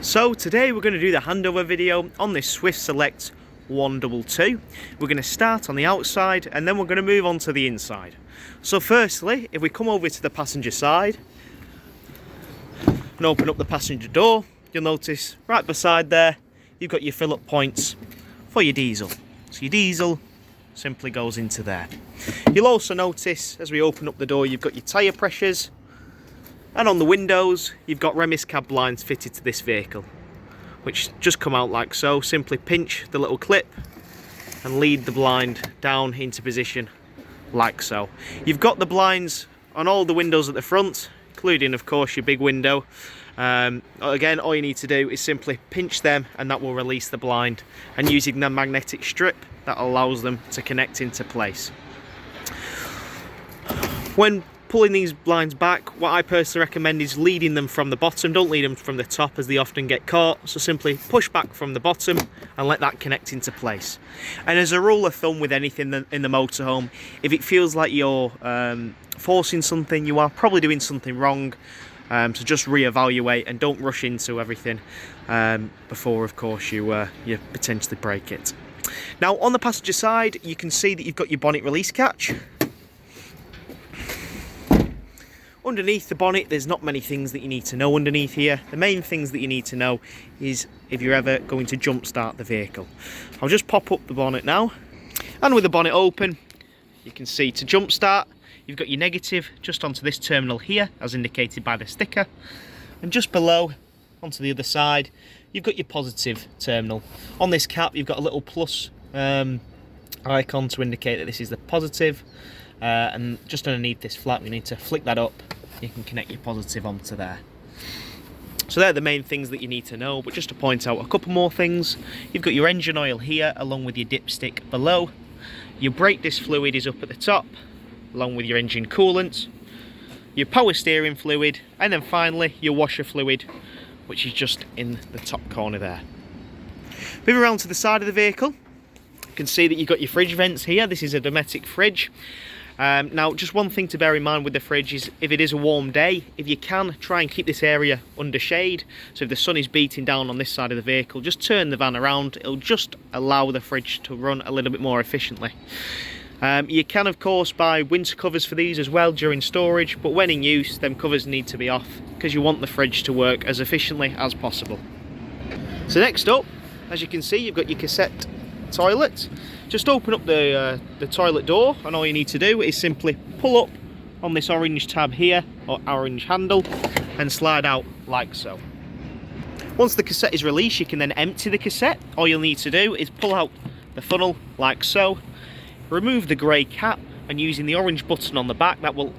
So today we're going to do the handover video on this Swift Select 122. We're going to start on the outside and then we're going to move on to the inside. So firstly, if we come over to the passenger side and open up the passenger door, you'll notice right beside there you've got your fill-up points for your diesel. So your diesel simply goes into there. You'll also notice as we open up the door you've got your tyre pressures, and on the windows you've got Remis cab blinds fitted to this vehicle, which just come out like so. Simply pinch the little clip and lead the blind down into position like so. You've got the blinds on all the windows at the front, including of course your big window. Again, all you need to do is simply pinch them and that will release the blind, and using the magnetic strip that allows them to connect into place. When pulling these blinds back, what I personally recommend is leading them from the bottom. Don't lead them from the top as they often get caught. So simply push back from the bottom and let that connect into place. And as a rule of thumb with anything in the motorhome, if it feels like you're forcing something, you are probably doing something wrong. So just reevaluate and don't rush into everything before of course you potentially break it. Now on the passenger side you can see that you've got your bonnet release catch. Underneath the bonnet there's not many things that you need to know underneath here. The main things that you need to know is if you're ever going to jump start the vehicle. I'll just pop up the bonnet now, and with the bonnet open you can see to jump start you've got your negative just onto this terminal here as indicated by the sticker, and just below onto the other side you've got your positive terminal. On this cap you've got a little plus icon to indicate that this is the positive. And just underneath this flap you need to flick that up, you can connect your positive onto there. So they're the main things that you need to know, but just to point out a couple more things. You've got your engine oil here along with your dipstick below. Your brake disc fluid is up at the top along with your engine coolant, your power steering fluid, and then finally your washer fluid, which is just in the top corner there. Moving around to the side of the vehicle, you can see that you've got your fridge vents here. This is a Dometic fridge. Now just one thing to bear in mind with the fridge is if it is a warm day, if you can, try and keep this area under shade. So if the sun is beating down on this side of the vehicle, just turn the van around. It'll just allow the fridge to run a little bit more efficiently. You can of course buy winter covers for these as well during storage, but when in use them covers need to be off because you want the fridge to work as efficiently as possible. So next up, as you can see, you've got your cassette toilet. Just open up the toilet door, and all you need to do is simply pull up on this orange tab here, or orange handle, and slide out like so. Once the cassette is released you can then empty the cassette. All you'll need to do is pull out the funnel like so, remove the grey cap, and using the orange button on the back that will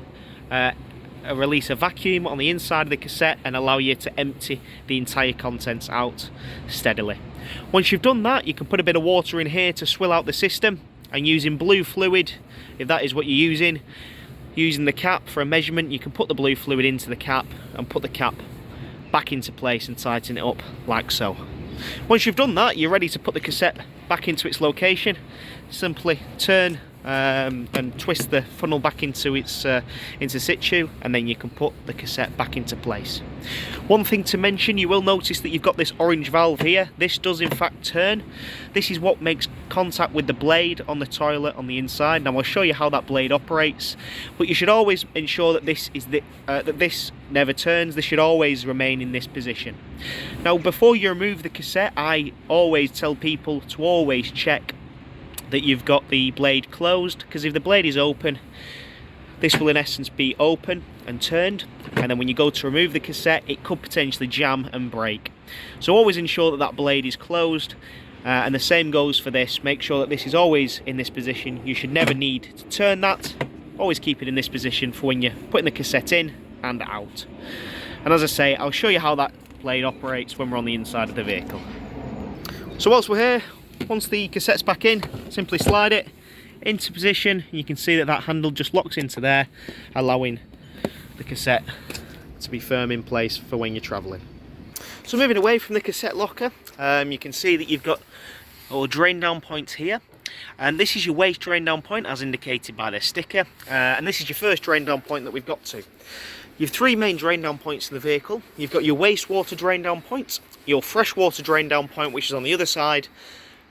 release a vacuum on the inside of the cassette and allow you to empty the entire contents out steadily. Once you've done that, you can put a bit of water in here to swill out the system, and using blue fluid, if that is what you're using the cap for a measurement, you can put the blue fluid into the cap and put the cap back into place and tighten it up like so. Once you've done that, you're ready to put the cassette back into its location. Simply turn and twist the funnel back into its into situ, and then you can put the cassette back into place. One thing to mention, you will notice that you've got this orange valve here. This does in fact turn. This is what makes contact with the blade on the toilet on the inside. Now I'll show you how that blade operates, but you should always ensure that this never turns. This should always remain in this position. Now before you remove the cassette, I always tell people to always check that you've got the blade closed, because if the blade is open, this will in essence be open and turned, and then when you go to remove the cassette it could potentially jam and break. So always ensure that that blade is closed, and the same goes for this. Make sure that this is always in this position. You should never need to turn that. Always keep it in this position for when you're putting the cassette in and out. And as I say, I'll show you how that blade operates when we're on the inside of the vehicle. So whilst we're here, once the cassette's back in, simply slide it into position. You can see that that handle just locks into there, allowing the cassette to be firm in place for when you're travelling. So moving away from the cassette locker, you can see that you've got our drain down points here, and this is your waste drain down point as indicated by the sticker, and this is your first drain down point that we've got to. You've three main drain down points in the vehicle. You've got your wastewater drain down point, your freshwater drain down point, which is on the other side,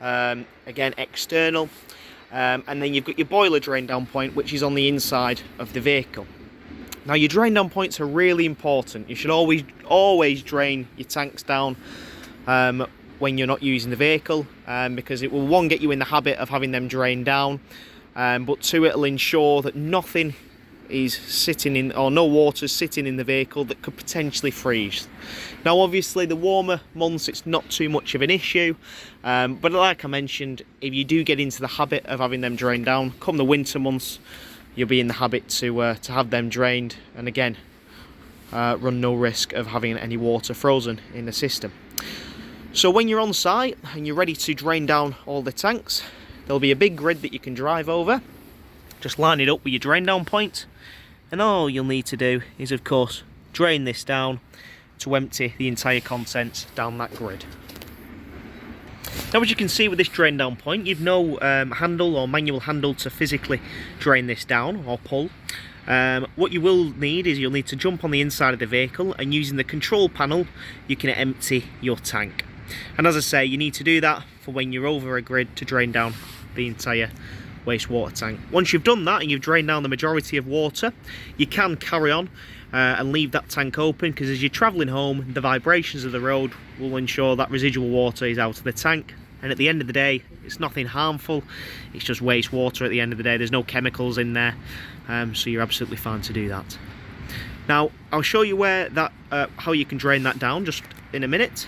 again external, and then you've got your boiler drain down point, which is on the inside of the vehicle. Now your drain down points are really important. You should always drain your tanks down when you're not using the vehicle, because it will, one, get you in the habit of having them drained down, but two, it'll ensure that nothing is sitting in, or no water is sitting in the vehicle that could potentially freeze. Now obviously the warmer months it's not too much of an issue, but like I mentioned, if you do get into the habit of having them drained down, come the winter months you'll be in the habit to have them drained, and again run no risk of having any water frozen in the system. So when you're on site and you're ready to drain down all the tanks, there'll be a big grid that you can drive over. Just line it up with your drain down point, and all you'll need to do is of course drain this down to empty the entire contents down that grid. Now as you can see with this drain down point, you've no handle or manual handle to physically drain this down or pull. What you will need is you'll need to jump on the inside of the vehicle, and using the control panel you can empty your tank. And as I say, you need to do that for when you're over a grid to drain down the entire wastewater tank. Once you've done that and you've drained down the majority of water, you can carry on and leave that tank open, because as you're travelling home, the vibrations of the road will ensure that residual water is out of the tank, and at the end of the day it's nothing harmful, it's just wastewater at the end of the day. There's no chemicals in there, so you're absolutely fine to do that. Now I'll show you where that how you can drain that down just in a minute.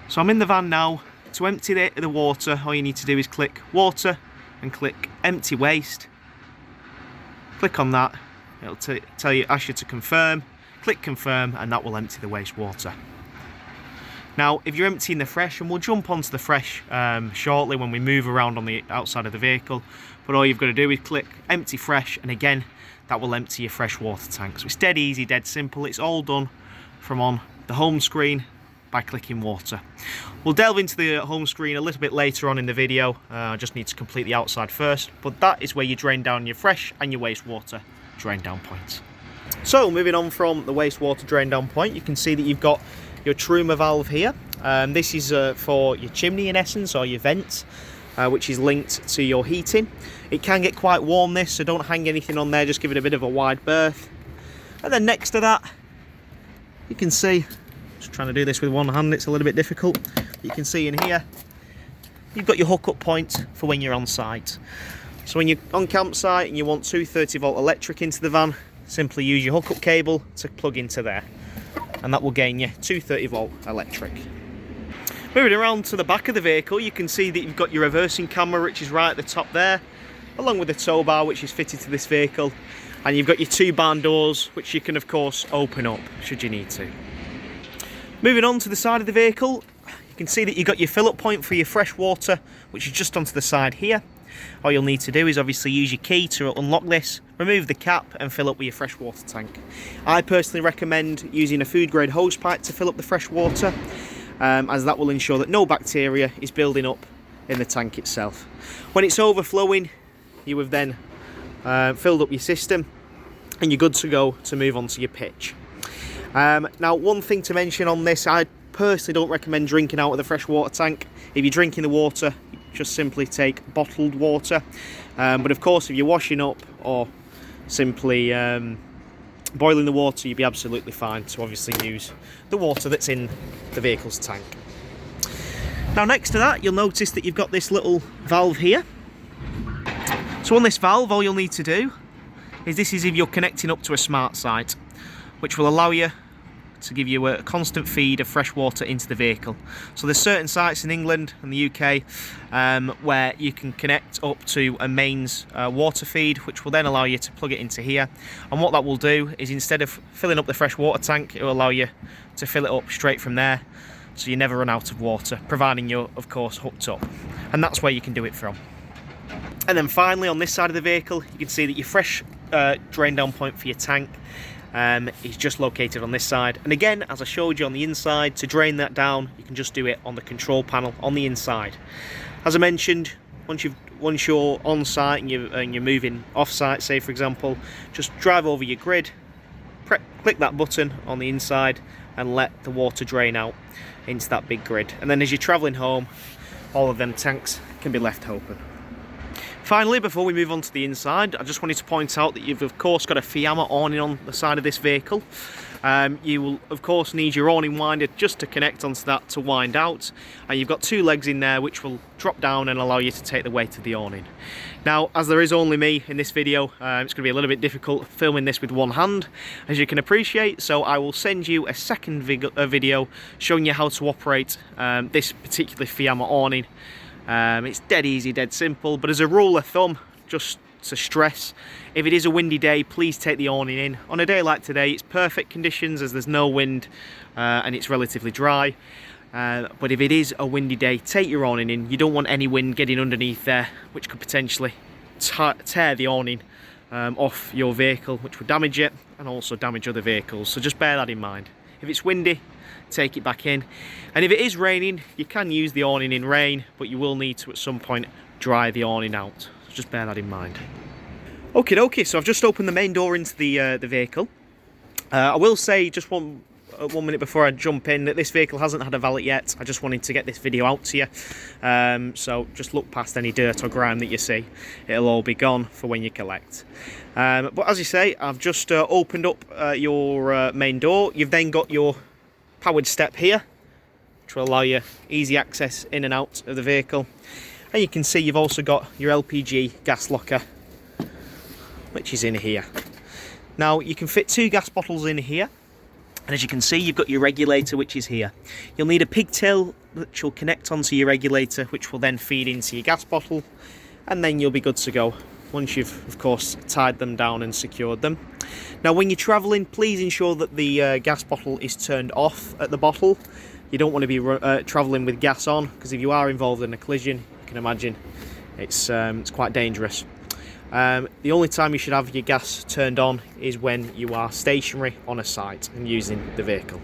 So I'm in the van now. To empty the water, all you need to do is click water and click empty waste. Click on that, it'll tell you, ask you to confirm. Click confirm, and that will empty the wastewater. Now if you're emptying the fresh, and we'll jump onto the fresh shortly when we move around on the outside of the vehicle, but all you've got to do is click empty fresh, and again that will empty your fresh water tank. So it's dead easy, dead simple. It's all done from on the home screen by clicking water. We'll delve into the home screen a little bit later on in the video. I just need to complete the outside first, but that is where you drain down your fresh and your wastewater drain down points. So moving on from the wastewater drain down point, you can see that you've got your Truma valve here. This is for your chimney in essence, or your vents, which is linked to your heating. It can get quite warm this, so don't hang anything on there, just give it a bit of a wide berth. And then next to that, you can see, just trying to do this with one hand, it's a little bit difficult. You can see in here, you've got your hookup point for when you're on site. So when you're on campsite and you want 230 volt electric into the van, simply use your hookup cable to plug into there, and that will gain you 230 volt electric. Moving around to the back of the vehicle, you can see that you've got your reversing camera, which is right at the top there, along with the tow bar, which is fitted to this vehicle, and you've got your two barn doors, which you can of course open up should you need to. Moving on to the side of the vehicle, you can see that you've got your fill up point for your fresh water, which is just onto the side here. All you'll need to do is obviously use your key to unlock this, remove the cap and fill up with your fresh water tank. I personally recommend using a food grade hose pipe to fill up the fresh water, as that will ensure that no bacteria is building up in the tank itself. When it's overflowing, you have then filled up your system and you're good to go to move on to your pitch. Now one thing to mention on this, I personally don't recommend drinking out of the fresh water tank. If you're drinking the water, just simply take bottled water, but of course if you're washing up or simply boiling the water, you'd be absolutely fine to obviously use the water that's in the vehicle's tank. Now next to that, you'll notice that you've got this little valve here. So on this valve, all you'll need to do is, this is if you're connecting up to a smart site, which will allow you to give you a constant feed of fresh water into the vehicle. So there's certain sites in England and the UK where you can connect up to a mains water feed, which will then allow you to plug it into here. And what that will do is, instead of filling up the fresh water tank, it will allow you to fill it up straight from there, so you never run out of water, providing you're of course hooked up. And that's where you can do it from. And then finally on this side of the vehicle, you can see that your fresh drain down point for your tank is just located on this side. And again, as I showed you on the inside, to drain that down, you can just do it on the control panel on the inside. As I mentioned, once you're on site and you're moving off site, say for example, just drive over your grid, click that button on the inside and let the water drain out into that big grid. And then as you're travelling home, all of them tanks can be left open. Finally, before we move on to the inside, I just wanted to point out that you've of course got a Fiamma awning on the side of this vehicle. You will of course need your awning winder just to connect onto that to wind out, and you've got two legs in there which will drop down and allow you to take the weight of the awning. Now, as there is only me in this video, it's going to be a little bit difficult filming this with one hand, as you can appreciate, so I will send you a second video showing you how to operate this particular Fiamma awning. It's dead easy, dead simple, but as a rule of thumb, just to stress, if it is a windy day, please take the awning in. On a day like today, it's perfect conditions as there's no wind and it's relatively dry. But if it is a windy day, take your awning in. You don't want any wind getting underneath there, which could potentially tear the awning off your vehicle, which would damage it and also damage other vehicles. So just bear that in mind. If it's windy, take it back in. And if it is raining, you can use the awning in rain, but you will need to at some point dry the awning out. So just bear that in mind. Okay, so I've just opened the main door into the vehicle. I will say just one minute before I jump in that this vehicle hasn't had a valet yet. I just wanted to get this video out to you. So just look past any dirt or grime that you see. It'll all be gone for when you collect. But as you say, I've just opened up your main door. You've then got your powered step here, which will allow you easy access in and out of the vehicle. And you can see you've also got your LPG gas locker, which is in here. Now you can fit 2 gas bottles in here, and as you can see you've got your regulator, which is here. You'll need a pigtail which will connect onto your regulator, which will then feed into your gas bottle, and then you'll be good to go once you've of course tied them down and secured them. Now when you're travelling, please ensure that the gas bottle is turned off at the bottle. You don't want to be travelling with gas on, because if you are involved in a collision, you can imagine it's quite dangerous. The only time you should have your gas turned on is when you are stationary on a site and using the vehicle.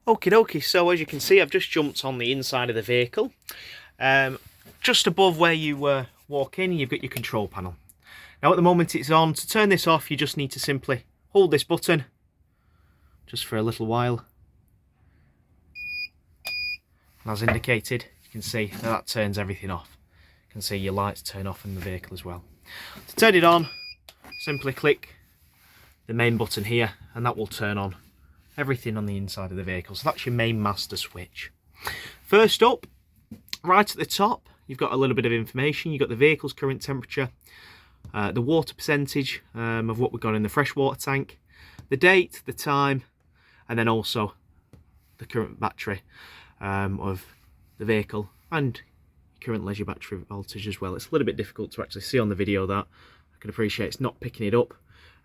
Okie, so as you can see, I've just jumped on the inside of the vehicle. Just above where you walk in, you've got your control panel. Now at the moment it's on. To turn this off, you just need to simply hold this button just for a little while. And as indicated, you can see that turns everything off. You can see your lights turn off in the vehicle as well. To turn it on, simply click the main button here and that will turn on everything on the inside of the vehicle. So that's your main master switch. First up, right at the top, you've got a little bit of information. You've got the vehicle's current temperature, the water percentage of what we've got in the freshwater tank, the date, the time, and then also the current battery of the vehicle and current leisure battery voltage as well. It's a little bit difficult to actually see on the video that. I can appreciate it's not picking it up,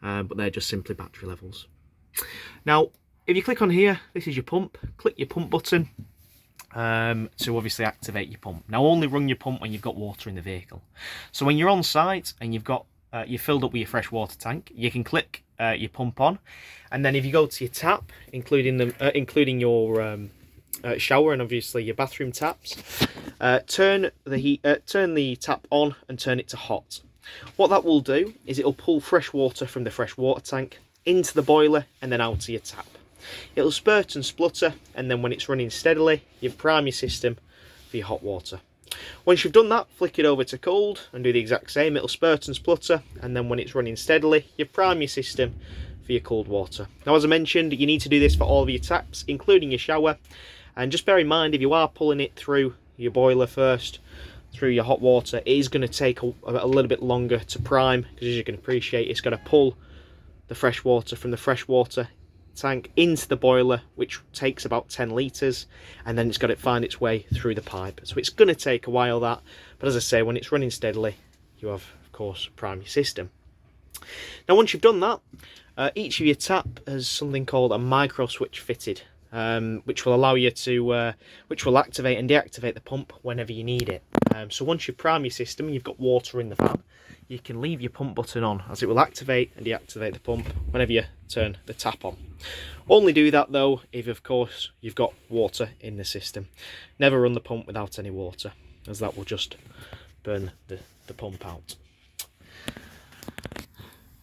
but they're just simply battery levels. Now, if you click on here, this is your pump. Click your pump button to obviously activate your pump. Now, only run your pump when you've got water in the vehicle. So when you're on site and you've got you're filled up with your fresh water tank, you can click your pump on, and then if you go to your tap, including your shower and obviously your bathroom taps, turn the tap on and turn it to hot. What that will do is it'll pull fresh water from the fresh water tank into the boiler and then out to your tap. It'll spurt and splutter, and then when it's running steadily, you prime your system for your hot water. Once you've done that, flick it over to cold and do the exact same. It'll spurt and splutter, and then when it's running steadily, you prime your system for your cold water. Now, as I mentioned, you need to do this for all of your taps, including your shower. And just bear in mind, if you are pulling it through your boiler first, through your hot water, it is going to take a little bit longer to prime, because as you can appreciate, it's going to pull the fresh water from the freshwater tank into the boiler, which takes about 10 litres, and then it's got to find its way through the pipe. So it's going to take a while, that, but as I say, when it's running steadily, you have, of course, prime your system. Now, once you've done that, each of your tap has something called a micro switch fitted, which will allow you to, which will activate and deactivate the pump whenever you need it. So once you prime your system and you've got water in the van, you can leave your pump button on, as it will activate and deactivate the pump whenever you turn the tap on. Only do that though if, of course, you've got water in the system. Never run the pump without any water, as that will just burn the pump out.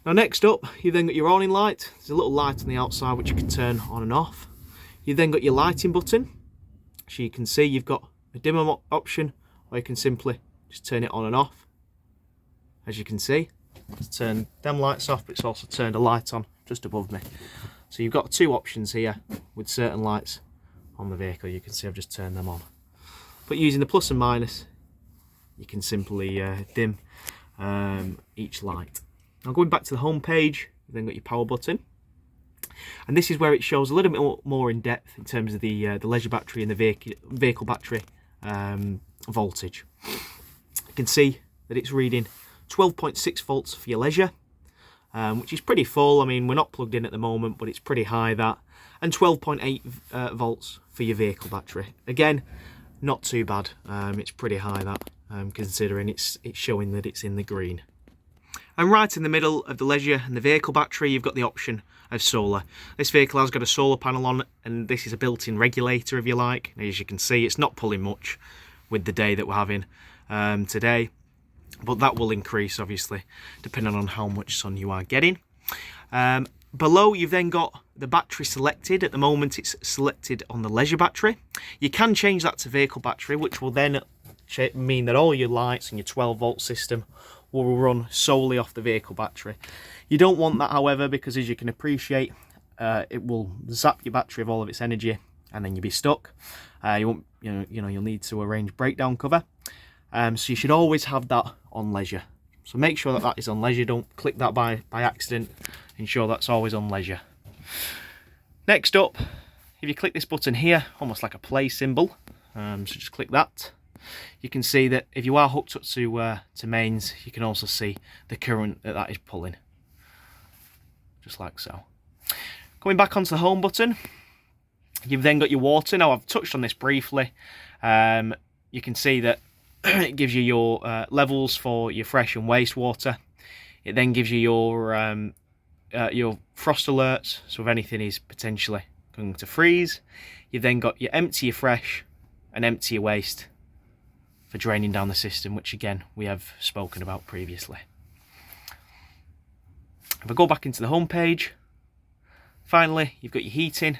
Now next up, you've then got your awning light. There's a little light on the outside which you can turn on and off. You've then got your lighting button. So you can see you've got a dimmer option, or you can simply just turn it on and off. As you can see, it's turned them lights off, but it's also turned a light on just above me. So you've got two options here with certain lights on the vehicle. You can see I've just turned them on. But using the plus and minus, you can simply dim each light. Now going back to the home page, you've then got your power button. And this is where it shows a little bit more in depth in terms of the leisure battery and the vehicle battery voltage. You can see that it's reading 12.6 volts for your leisure, which is pretty full. I mean, we're not plugged in at the moment, but it's pretty high, that. And 12.8 volts for your vehicle battery. Again, not too bad. It's pretty high, that, considering it's showing that it's in the green. And right in the middle of the leisure and the vehicle battery, you've got the option of solar. This vehicle has got a solar panel on, and this is a built-in regulator, if you like. As you can see, it's not pulling much with the day that we're having today, but that will increase, obviously, depending on how much sun you are getting. Below, you've then got the battery selected. At the moment, it's selected on the leisure battery. You can change that to vehicle battery, which will then mean that all your lights and your 12-volt system will run solely off the vehicle battery. You don't want that, however, because as you can appreciate, it will zap your battery of all of its energy, and then you'll be stuck. You'll need to arrange breakdown cover. So you should always have that on leisure. So make sure that that is on leisure. Don't click that by accident. Ensure that's always on leisure. Next up, if you click this button here, almost like a play symbol, so just click that. You can see that if you are hooked up to mains, you can also see the current that is pulling, just like so. Going back onto the home button, you've then got your water. Now, I've touched on this briefly. You can see that it gives you your levels for your fresh and wastewater. It then gives you your frost alerts, so if anything is potentially going to freeze. You've then got your empty your fresh and empty your waste for draining down the system, which again we have spoken about previously. If I go back into the home page, finally you've got your heating,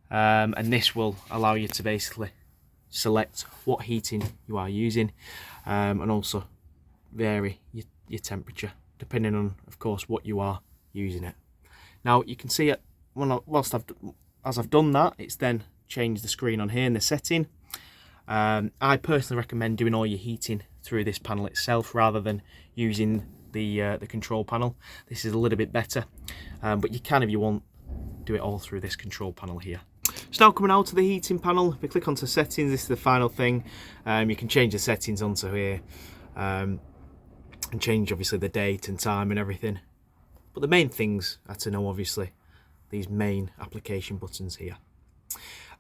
and this will allow you to basically select what heating you are using, and also vary your temperature depending on, of course, what you are using it. Now you can see it as I've done that, it's then changed the screen on here in the setting. I personally recommend doing all your heating through this panel itself rather than using the control panel. This is a little bit better, but you can, if you want, do it all through this control panel here. So now coming out to the heating panel, if we click onto settings, this is the final thing. You can change the settings onto here, and change obviously the date and time and everything. But the main things are to know, obviously, these main application buttons here.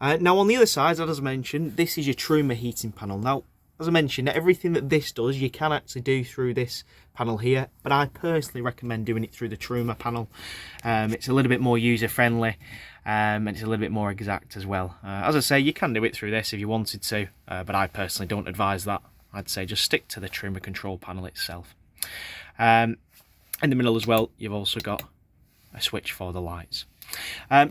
Now on the other side, as I mentioned, this is your Truma heating panel. Now, as I mentioned, everything that this does, you can actually do through this panel here, but I personally recommend doing it through the Truma panel. It's a little bit more user-friendly, and it's a little bit more exact as well. As I say, you can do it through this if you wanted to, but I personally don't advise that. I'd say just stick to the Truma control panel itself. In the middle as well, you've also got a switch for the lights.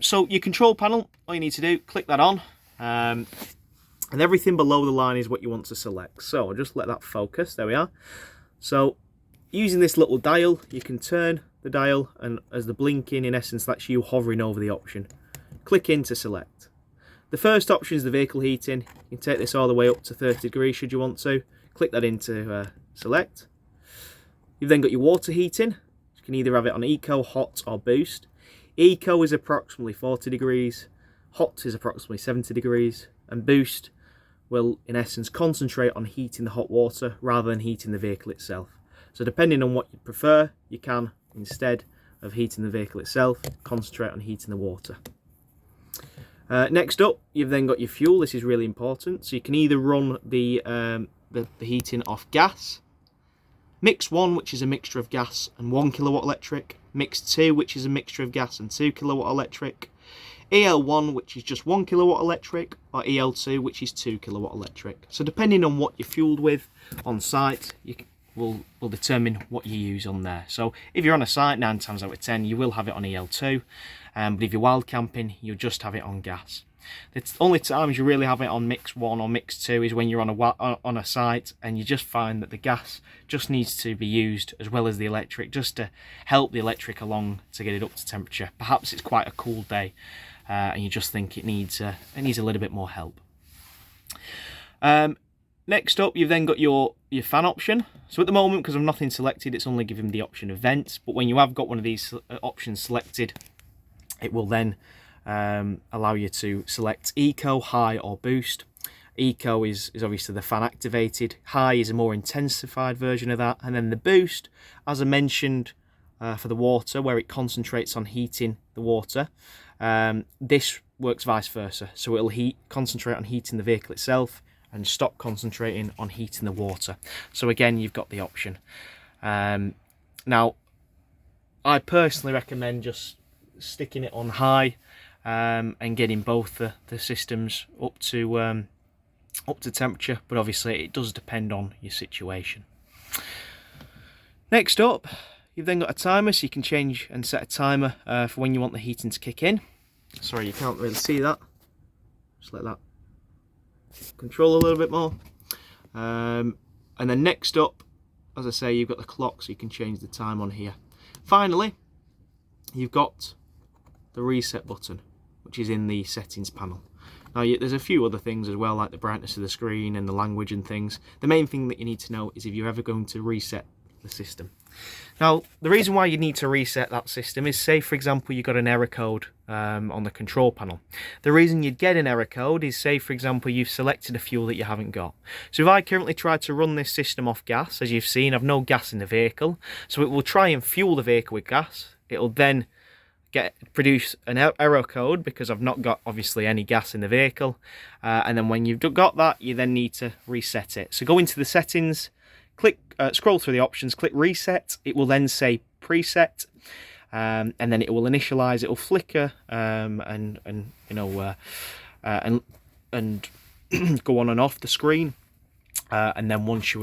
So your control panel, all you need to do, click that on, and everything below the line is what you want to select. So I'll just let that focus. There we are. So using this little dial, you can turn the dial, and as the blinking, in essence, that's you hovering over the option. Click in to select. The first option is the vehicle heating. You can take this all the way up to 30 degrees should you want to. Click that in to select. You've then got your water heating. You can either have it on Eco, Hot or Boost. Eco is approximately 40 degrees, Hot is approximately 70 degrees, and Boost will in essence concentrate on heating the hot water rather than heating the vehicle itself. So depending on what you prefer, you can, instead of heating the vehicle itself, concentrate on heating the water. Next up, you've then got your fuel. This is really important. So you can either run the heating off gas, Mix 1, which is a mixture of gas and 1 kilowatt electric, Mix 2, which is a mixture of gas and 2 kilowatt electric, EL1, which is just 1 kilowatt electric, or EL2, which is 2 kilowatt electric. So depending on what you're fueled with on site, will determine what you use on there. So if you're on a site, 9 times out of 10 you will have it on EL2, but if you're wild camping, you'll just have it on gas. The only times you really have it on mix 1 or mix 2 is when you're on a site and you just find that the gas just needs to be used as well as the electric, just to help the electric along to get it up to temperature. Perhaps it's quite a cool day and you just think it needs a little bit more help. Next up, you've then got your fan option. So at the moment, because I've nothing selected, it's only giving the option of vents, but when you have got one of these options selected, it will then allow you to select Eco, High or Boost. Eco is obviously the fan activated, High is a more intensified version of that, and then the Boost, as I mentioned, for the water, where it concentrates on heating the water. This works vice versa, so it'll concentrate on heating the vehicle itself and stop concentrating on heating the water. So again, you've got the option. Now, I personally recommend just sticking it on high and getting both the systems up to temperature, but obviously it does depend on your situation. Next up, you've then got a timer, so you can change and set a timer for when you want the heating to kick in. Sorry, you can't really see that. Just let that control a little bit more. And then next up, as I say, you've got the clock, so you can change the time on here. Finally, you've got the reset button, which is in the settings panel. Now, there's a few other things as well, like the brightness of the screen and the language and things. The main thing that you need to know is if you're ever going to reset the system. Now, the reason why you need to reset that system is, say for example you got an error code on the control panel. The reason you'd get an error code is, say for example you've selected a fuel that you haven't got. So if I currently try to run this system off gas, as you've seen, I've no gas in the vehicle, so it will try and fuel the vehicle with gas. It'll then produce an error code because I've not got obviously any gas in the vehicle, and then when you've got that, you then need to reset it. So go into the settings, click scroll through the options, click reset. It will then say preset, and then it will initialize, it will flicker and you know and go on and off the screen, and then once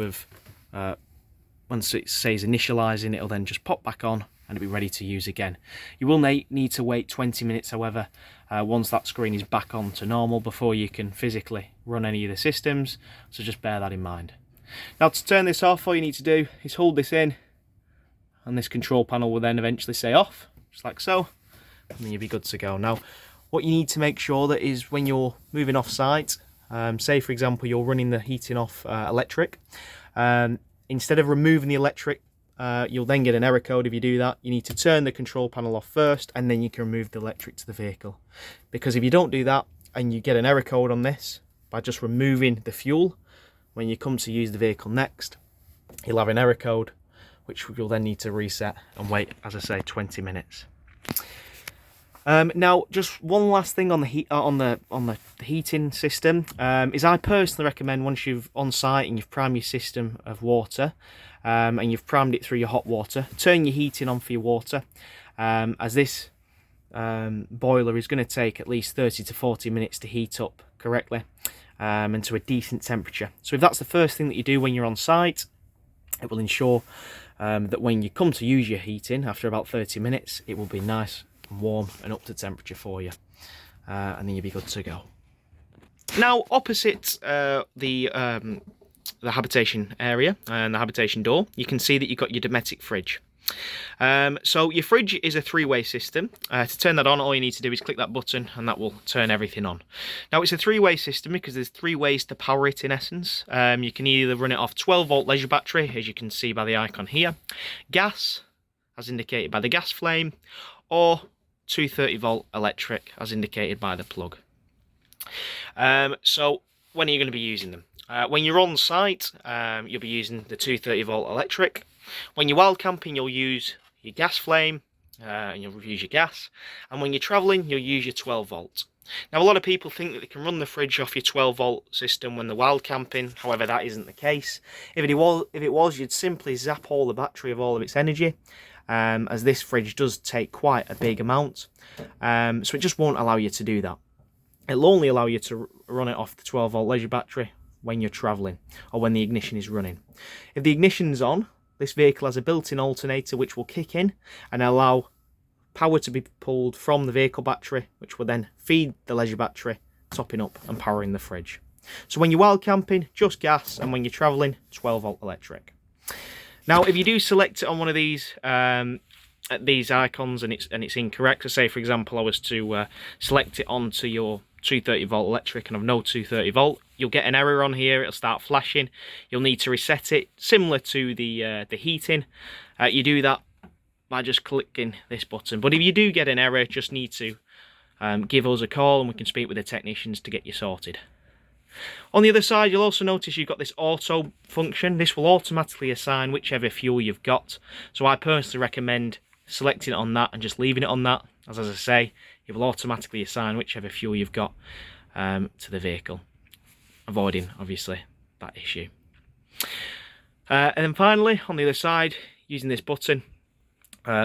it says initializing, it'll then just pop back on and it'll be ready to use again. You will need to wait 20 minutes, however, once that screen is back on to normal before you can physically run any of the systems, so just bear that in mind. Now, to turn this off, all you need to do is hold this in, and this control panel will then eventually say off, just like so, and then you'll be good to go. Now, what you need to make sure that is when you're moving off site, say for example you're running the heating off electric, instead of removing the electric, you'll then get an error code. If you do that, you need to turn the control panel off first, and then you can remove the electric to the vehicle. Because if you don't do that and you get an error code on this by just removing the fuel, when you come to use the vehicle next, you'll have an error code, which you'll then need to reset and wait, as I say, 20 minutes. Now, just one last thing on the heating system is I personally recommend, once you've on site and you've primed your system of water, and you've primed it through your hot water, turn your heating on for your water, as this boiler is going to take at least 30 to 40 minutes to heat up correctly and to a decent temperature. So if that's the first thing that you do when you're on site, it will ensure that when you come to use your heating after about 30 minutes, it will be nice and warm and up to temperature for you, and then you'll be good to go. Now, opposite the habitation area and the habitation door, you can see that you've got your Dometic fridge. So your fridge is a three-way system. To turn that on, all you need to do is click that button and that will turn everything on. Now, it's a three-way system because there's 3 ways to power it in essence. You can either run it off 12-volt leisure battery, as you can see by the icon here, gas, as indicated by the gas flame, or 230-volt electric, as indicated by the plug. So when are you going to be using them? When you're on site, you'll be using the 230-volt electric. When you're wild camping, you'll use your gas flame, and you'll use your gas. And when you're travelling, you'll use your 12-volt. Now, a lot of people think that they can run the fridge off your 12-volt system when they're wild camping. However, that isn't the case. If it was, you'd simply zap all the battery of all of its energy, as this fridge does take quite a big amount. So it just won't allow you to do that. It'll only allow you to run it off the 12-volt leisure battery when you're travelling or when the ignition is running. If the ignition's on, this vehicle has a built-in alternator which will kick in and allow power to be pulled from the vehicle battery, which will then feed the leisure battery, topping up and powering the fridge. So when you're wild camping, just gas, and when you're travelling, 12-volt electric. Now, if you do select it on one of these icons and it's incorrect, so say for example I was to select it onto your 230-volt electric and I've no 230-volt, you'll get an error on here. It'll start flashing. You'll need to reset it, similar to the heating. You do that by just clicking this button. But if you do get an error, just need to give us a call and we can speak with the technicians to get you sorted. On the other side, you'll also notice you've got this auto function. This will automatically assign whichever fuel you've got. So I personally recommend selecting it on that and just leaving it on that. As I say, it will automatically assign whichever fuel you've got to the vehicle, avoiding obviously that issue. And then finally, on the other side, using this button,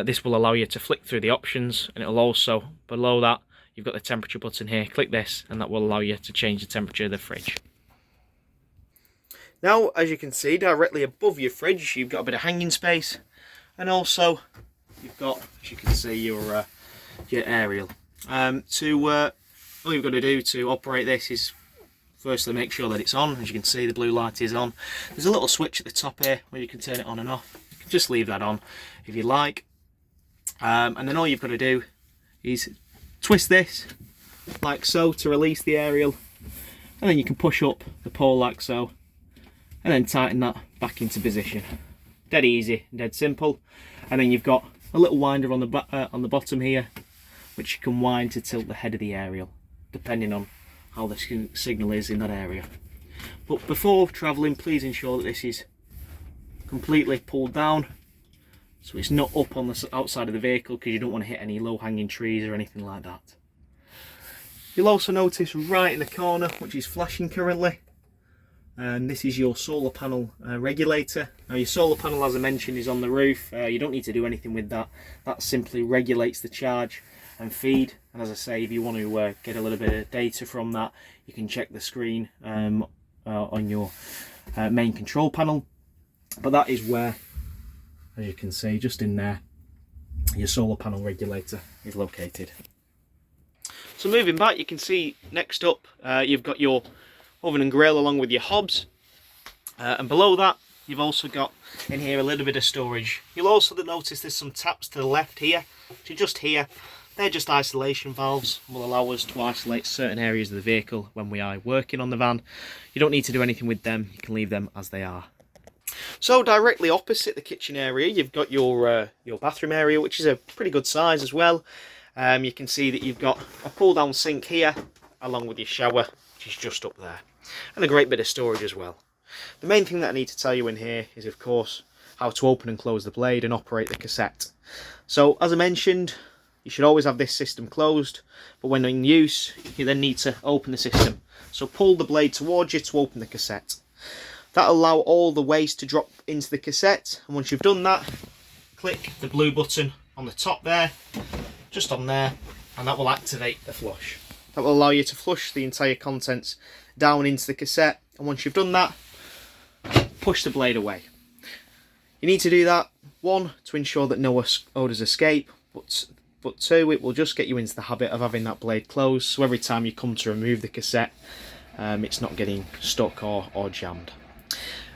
this will allow you to flick through the options, and it will also, below that, you've got the temperature button here. Click this and that will allow you to change the temperature of the fridge. Now, as you can see, directly above your fridge, you've got a bit of hanging space, and also you've got, as you can see, your aerial. All you've got to do to operate this is firstly make sure that it's on. As you can see, the blue light is on. There's a little switch at the top here where you can turn it on and off. You can just leave that on if you like. And then all you've got to do is twist this like so to release the aerial, and then you can push up the pole like so and then tighten that back into position. Dead easy, dead simple. And then you've got a little winder on the bottom here which you can wind to tilt the head of the aerial depending on how the signal is in that area. But before travelling, please ensure that this is completely pulled down so it's not up on the outside of the vehicle, because you don't want to hit any low-hanging trees or anything like that. You'll also notice right in the corner, which is flashing currently, and this is your solar panel regulator. Now your solar panel, as I mentioned, is on the roof. You don't need to do anything with that. That simply regulates the charge and feed, and as I say, if you want to get a little bit of data from that, you can check the screen on your main control panel. But that is where, as you can see, just in there, your solar panel regulator is located. So moving back, you can see next up you've got your oven and grill along with your hobs, and below that you've also got in here a little bit of storage. You'll also notice there's some taps to the left here, to just here. They're just isolation valves and will allow us to isolate certain areas of the vehicle when we are working on the van. You don't need to do anything with them, you can leave them as they are. So directly opposite the kitchen area, you've got your bathroom area, which is a pretty good size as well. You can see that you've got a pull-down sink here, along with your shower, which is just up there, and a great bit of storage as well. The main thing that I need to tell you in here is, of course, how to open and close the blade and operate the cassette. So, as I mentioned, you should always have this system closed, but when in use, you then need to open the system. So pull the blade towards you to open the cassette. That'll allow all the waste to drop into the cassette, and once you've done that, click the blue button on the top there, just on there, and that will activate the flush. That will allow you to flush the entire contents down into the cassette, and once you've done that, push the blade away. You need to do that, one, to ensure that no odours escape, but two, it will just get you into the habit of having that blade closed, so every time you come to remove the cassette, it's not getting stuck or jammed.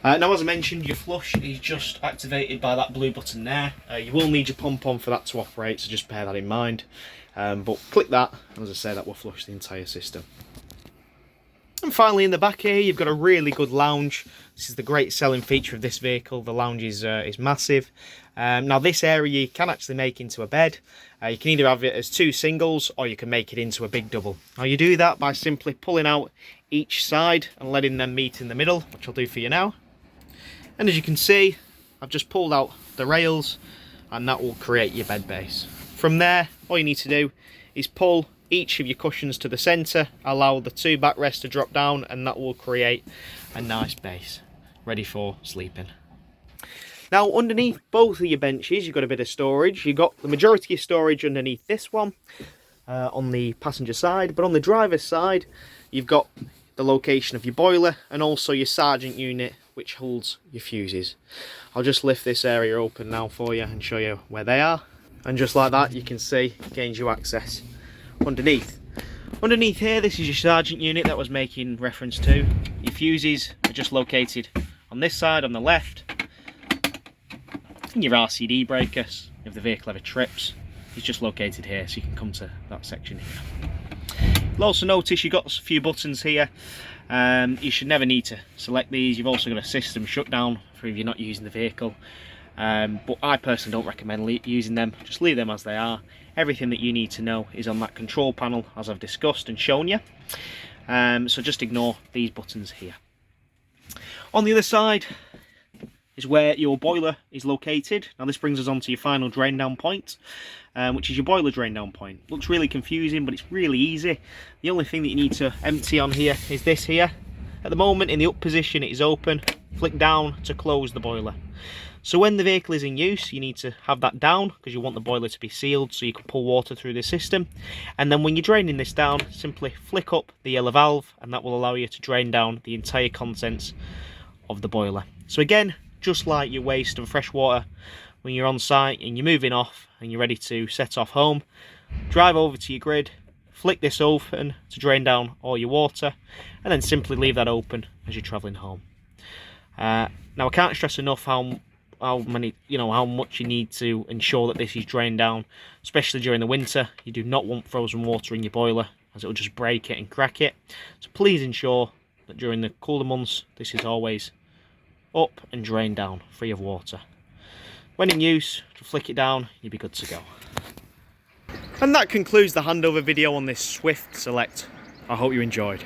Now, as I mentioned, your flush is just activated by that blue button there. You will need your pump on for that to operate, so just bear that in mind. But click that, and as I say, that will flush the entire system. And finally, in the back here, you've got a really good lounge. This is the great selling feature of this vehicle. The lounge is massive. Now, this area you can actually make into a bed. You can either have it as two singles, or you can make it into a big double. Now, you do that by simply pulling out each side and letting them meet in the middle, which I'll do for you now. And as you can see, I've just pulled out the rails, and that will create your bed base. From there, all you need to do is pull each of your cushions to the centre, allow the two backrests to drop down, and that will create a nice base ready for sleeping. Now, underneath both of your benches, you've got a bit of storage. You've got the majority of storage underneath this one on the passenger side, but on the driver's side, you've got the location of your boiler and also your sergeant unit, which holds your fuses. I'll just lift this area open now for you and show you where they are. And just like that, you can see it gains you access underneath. Underneath here, this is your sergeant unit that I was making reference to. Your fuses are just located on this side, on the left. And your RCD breakers, if the vehicle ever trips, is just located here, so you can come to that section here. You'll also notice you've got a few buttons here. You should never need to select these. You've also got a system shutdown for if you're not using the vehicle. But I personally don't recommend using them. Just leave them as they are. Everything that you need to know is on that control panel, as I've discussed and shown you. So just ignore these buttons here. On the other side is where your boiler is located. Now this brings us on to your final drain down point, which is your boiler drain down point. Looks really confusing, but it's really easy. The only thing that you need to empty on here is this here. At the moment, in the up position, it is open. Flick down to close the boiler. So when the vehicle is in use, you need to have that down because you want the boiler to be sealed so you can pull water through the system. And then when you're draining this down, simply flick up the yellow valve and that will allow you to drain down the entire contents of the boiler. So again, just like your waste of fresh water, when you're on site and you're moving off and you're ready to set off home, drive over to your grid, flick this open to drain down all your water, and then simply leave that open as you're travelling home. Now I can't stress enough how much you need to ensure that this is drained down, especially during the winter. You do not want frozen water in your boiler as it will just break it and crack it. So please ensure that during the cooler months this is always up and drained down, free of water. When in use, to flick it down, you'll be good to go. And that concludes the handover video on this Swift Select. I hope you enjoyed.